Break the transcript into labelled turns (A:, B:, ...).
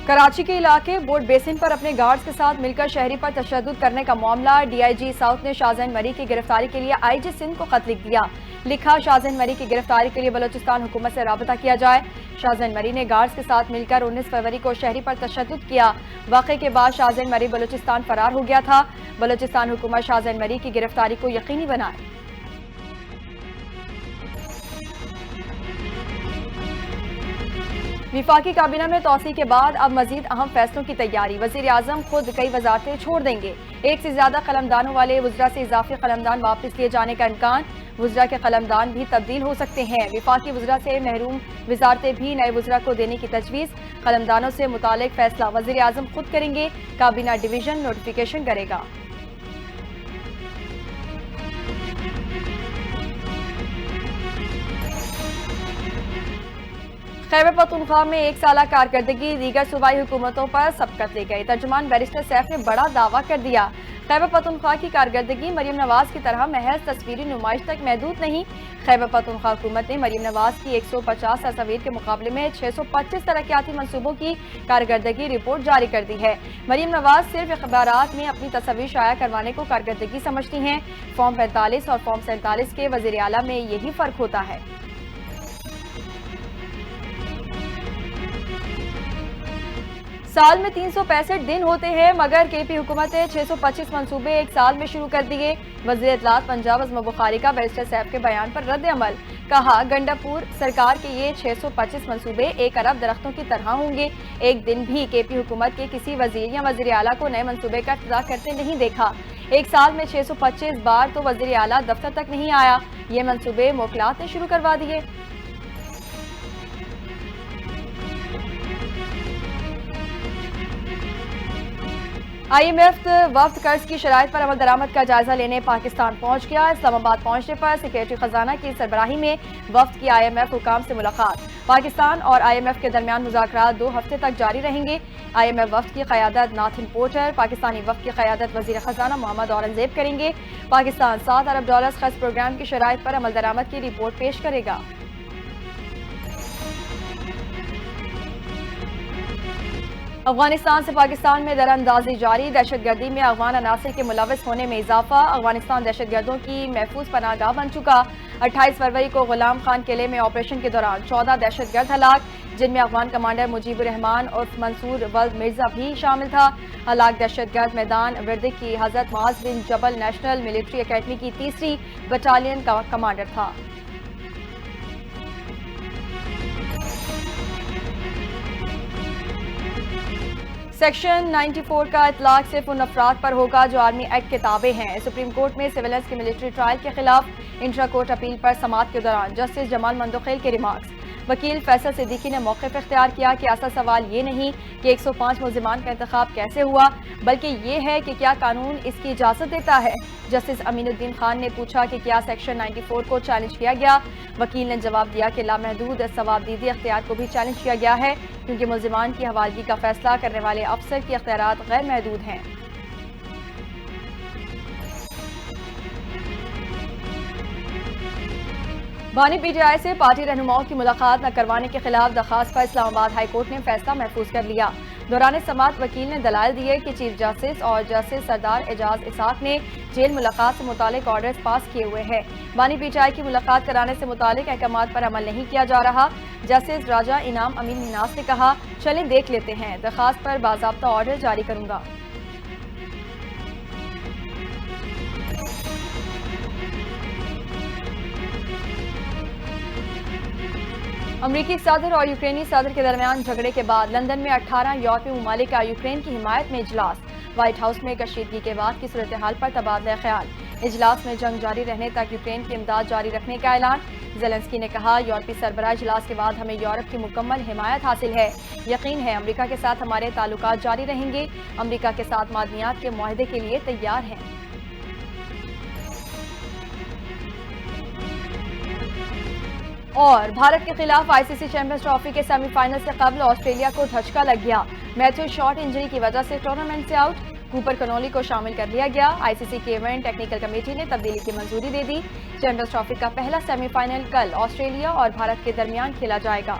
A: کراچی کے علاقے بورڈ بیسن پر اپنے گارڈز کے ساتھ مل کر شہری پر تشدد کرنے کا معاملہ، ڈی آئی جی ساؤتھ نے شاہزین مری کی گرفتاری کے لیے آئی جی سندھ کو خط لکھ دیا۔ لکھا، شاہزین مری کی گرفتاری کے لیے بلوچستان حکومت سے رابطہ کیا جائے۔ شاہزین مری نے گارڈز کے ساتھ مل کر 19 فروری کو شہری پر تشدد کیا۔ واقعے کے بعد شاہزین مری بلوچستان فرار ہو گیا تھا۔ بلوچستان حکومت شاہزین مری کی گرفتاری کو یقینی بنائے۔ وفاقی کابینہ میں توسیع کے بعد اب مزید اہم فیصلوں کی تیاری، وزیر اعظم خود کئی وزارتیں چھوڑ دیں گے۔ ایک سے زیادہ قلمدانوں والے وزراء سے اضافی قلمدان واپس لیے جانے کا امکان، وزراء کے قلمدان بھی تبدیل ہو سکتے ہیں۔ وفاقی وزراء سے محروم وزارتیں بھی نئے وزراء کو دینے کی تجویز، قلمدانوں سے متعلق فیصلہ وزیر اعظم خود کریں گے، کابینہ ڈویژن نوٹیفیکیشن کرے گا۔ خیبر پختونخوا میں ایک سالہ کارکردگی، دیگر صوبائی حکومتوں پر سبقت لے گئی۔ ترجمان بیرسٹر سیف نے بڑا دعویٰ کر دیا۔ خیبر پختونخوا کی کارکردگی مریم نواز کی طرح محض تصویری نمائش تک محدود نہیں۔ خیبر پختونخوا حکومت نے مریم نواز کی 150 تصاویر کے مقابلے میں 625 ترقیاتی منصوبوں کی کارکردگی رپورٹ جاری کر دی ہے۔ مریم نواز صرف اخبارات میں اپنی تصاویر شائع کروانے کو کارکردگی سمجھتی ہیں۔ فارم 45 اور فارم 47 کے وزیر اعلیٰ میں یہی فرق ہوتا ہے۔ سال میں 365 دن ہوتے ہیں، مگر کے پی حکومت نے 625 منصوبے ایک سال میں شروع کر دیے۔ وزیر اطلاعات پنجاب عظم بخاری کا بیرسٹر سیف کے بیان پر رد عمل، کہا گنڈا پور سرکار کے یہ 625 منصوبے 1 ارب درختوں کی طرح ہوں گے۔ ایک دن بھی کے پی حکومت کے کسی وزیر یا وزیر اعلیٰ کو نئے منصوبے کا افتتاح کرتے نہیں دیکھا۔ ایک سال میں 625 بار تو وزیر اعلیٰ دفتر تک نہیں آیا۔ یہ منصوبے موکلات نے شروع کروا دیے۔ آئی ایم ایف وفد قرض کی شرائط پر عمل درآمد کا جائزہ لینے پاکستان پہنچ گیا۔ اسلام آباد پہنچنے پر سیکریٹری خزانہ کی سربراہی میں وفد کی آئی ایم ایف حکام سے ملاقات۔ پاکستان اور آئی ایم ایف کے درمیان مذاکرات 2 ہفتے تک جاری رہیں گے۔ آئی ایم ایف وفد کی قیادت ناتھن پورٹر، پاکستانی وفد کی قیادت وزیر خزانہ محمد اورنگزیب کریں گے۔ پاکستان $7 ارب قرض پروگرام کی شرائط پر عمل درآمد کی رپورٹ پیش کرے گا۔ افغانستان سے پاکستان میں دراندازی جاری، دہشت گردی میں افغان عناصر کے ملوث ہونے میں اضافہ۔ افغانستان دہشت گردوں کی محفوظ پناہ گاہ بن چکا۔ 28 فروری کو غلام خان قلعے میں آپریشن کے دوران 14 دہشت گرد ہلاک، جن میں افغان کمانڈر مجیب الرحمان عرف منصور ولد مرزا بھی شامل تھا۔ ہلاک دہشت گرد میدان وردک کی حضرت معاذ بن جبل نیشنل ملٹری اکیڈمی کی 3ری بٹالین کا کمانڈر تھا۔ سیکشن 94 کا اطلاق صرف ان افراد پر ہوگا جو آرمی ایکٹ کے تابع ہیں۔ سپریم کورٹ میں سویلنس کے ملٹری ٹرائل کے خلاف انٹرا کورٹ اپیل پر سماعت کے دوران جسٹس جمال مندوخیل کے ریمارکس۔ وکیل فیصل صدیقی نے موقف اختیار کیا کہ اصل سوال یہ نہیں کہ 105 ملزمان کا انتخاب کیسے ہوا، بلکہ یہ ہے کہ کیا قانون اس کی اجازت دیتا ہے۔ جسٹس امین الدین خان نے پوچھا کہ کیا سیکشن 94 کو چیلنج کیا گیا۔ وکیل نے جواب دیا کہ لامحدود ثوابدیدی اختیار کو بھی چیلنج کیا گیا ہے، کیونکہ ملزمان کی حوالگی کا فیصلہ کرنے والے افسر کی اختیارات غیر محدود ہیں۔ بانی پی ٹی آئی سے پارٹی رہنماؤں کی ملاقات نہ کروانے کے خلاف درخواست پر اسلام آباد ہائی کورٹ نے فیصلہ محفوظ کر لیا۔ دوران سماعت وکیل نے دلائل دیے کہ چیف جسٹس اور جسٹس سردار اعجاز اسحاق نے جیل ملاقات سے متعلق آرڈرز پاس کیے ہوئے ہیں۔ بانی پی ٹی آئی کی ملاقات کرانے سے متعلق احکامات پر عمل نہیں کیا جا رہا۔ جسٹس راجہ انعام امین مناس نے کہا، چلیں دیکھ لیتے ہیں، درخواست پر باضابطہ آرڈر جاری کروں گا۔ امریکی صدر اور یوکرینی صدر کے درمیان جھگڑے کے بعد لندن میں 18 یورپی ممالک کا یوکرین کی حمایت میں اجلاس۔ وائٹ ہاؤس میں کشیدگی کے بعد کی صورتحال پر تبادلہ خیال۔ اجلاس میں جنگ جاری رہنے تک یوکرین کی امداد جاری رکھنے کا اعلان۔ زیلنسکی نے کہا، یورپی سربراہ اجلاس کے بعد ہمیں یورپ کی مکمل حمایت حاصل ہے۔ یقین ہے امریکہ کے ساتھ ہمارے تعلقات جاری رہیں گے۔ امریکہ کے ساتھ معدنیات کے معاہدے کے لیے تیار ہیں۔ اور بھارت کے خلاف آئی سی سی چیمپئنز ٹرافی کے سیمی فائنل سے قبل آسٹریلیا کو دھچکا لگ گیا۔ میتھیو شارٹ انجری کی وجہ سے ٹورنامنٹ سے آؤٹ۔ کوپر کنولی کو شامل کر لیا گیا۔ آئی سی سی کی ایونٹ ٹیکنیکل کمیٹی نے تبدیلی کی منظوری دے دی۔ چیمپئنز ٹرافی کا پہلا سیمی فائنل کل آسٹریلیا اور بھارت کے درمیان کھیلا جائے گا۔